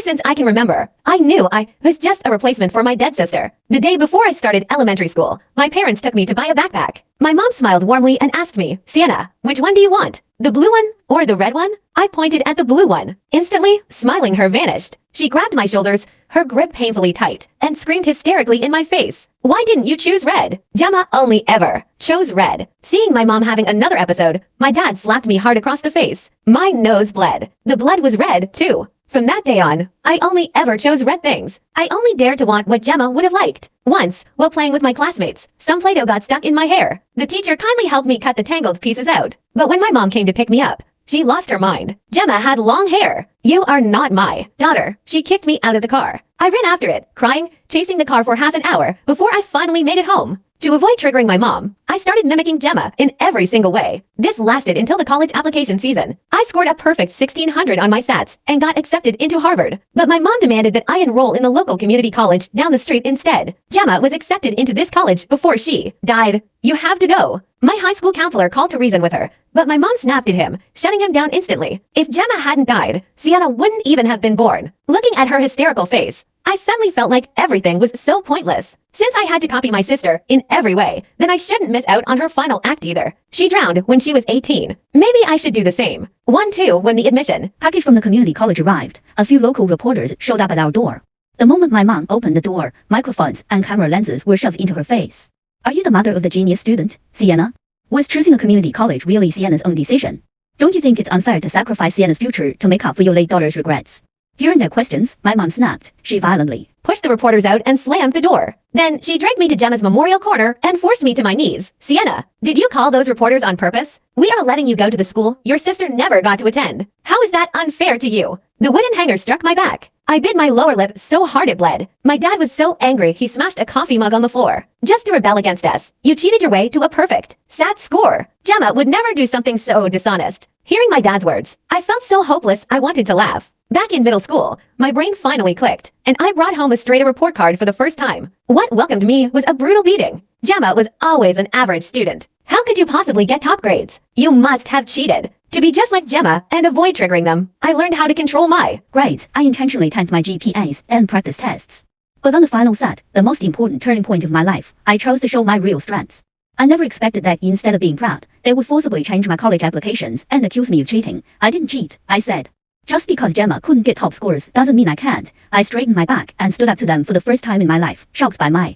since I can remember, I knew I was just a replacement for my dead sister. The day before I started elementary school, my parents took me to buy a backpack. My mom smiled warmly and asked me, Sienna, which one do you want? The blue one or the red one? I pointed at the blue one. Instantly, smiling, her vanished. She grabbed my shoulders, her grip painfully tight, and screamed hysterically in my face. Why didn't you choose red? Gemma only ever chose red. Seeing my mom having another episode, my dad slapped me hard across the face. My nose bled. The blood was red, too. From that day on, I only ever chose red things. I only dared to want what Gemma would have liked. Once, while playing with my classmates, some Play-Doh got stuck in my hair. The teacher kindly helped me cut the tangled pieces out. But when my mom came to pick me up, she lost her mind. Gemma had long hair. You are not my daughter. She kicked me out of the car. I ran after it, crying, chasing the car for half an hour before I finally made it home. To avoid triggering my mom, I started mimicking Gemma in every single way. This lasted until the college application season. I scored a perfect 1600 on my SATs and got accepted into Harvard. But my mom demanded that I enroll in the local community college down the street instead. Gemma was accepted into this college before she died. You have to go. My high school counselor called to reason with her, but my mom snapped at him, shutting him down instantly. If Gemma hadn't died, Sienna wouldn't even have been born. Looking at her hysterical face, I suddenly felt like everything was so pointless. Since I had to copy my sister in every way, then I shouldn't miss out on her final act either. She drowned when she was 18. Maybe I should do the same. 1-2 when the admission package from the community college arrived. A few local reporters showed up at our door. The moment my mom opened the door, microphones and camera lenses were shoved into her face. Are you the mother of the genius student, Sienna? Was choosing a community college really Sienna's own decision? Don't you think it's unfair to sacrifice Sienna's future to make up for your late daughter's regrets? Hearing their questions, my mom snapped. She violently pushed the reporters out and slammed the door. Then she dragged me to Gemma's memorial corner and forced me to my knees. Sienna, did you call those reporters on purpose? We are letting you go to the school your sister never got to attend. How is that unfair to you? The wooden hanger struck my back. I bit my lower lip so hard it bled. My dad was so angry he smashed a coffee mug on the floor. Just to rebel against us, you cheated your way to a perfect SAT score. Gemma would never do something so dishonest. Hearing my dad's words, I felt so hopeless I wanted to laugh. Back in middle school, my brain finally clicked, and I brought home a straight-A report card for the first time. What welcomed me was a brutal beating. Gemma was always an average student. How could you possibly get top grades? You must have cheated. To be just like Gemma and avoid triggering them, I learned how to control my grades. I intentionally tanked my GPAs and practice tests. But on the final SAT, the most important turning point of my life, I chose to show my real strengths. I never expected that instead of being proud, they would forcibly change my college applications and accuse me of cheating. I didn't cheat, I said. Just because Gemma couldn't get top scores doesn't mean I can't. I straightened my back and stood up to them for the first time in my life, shocked by my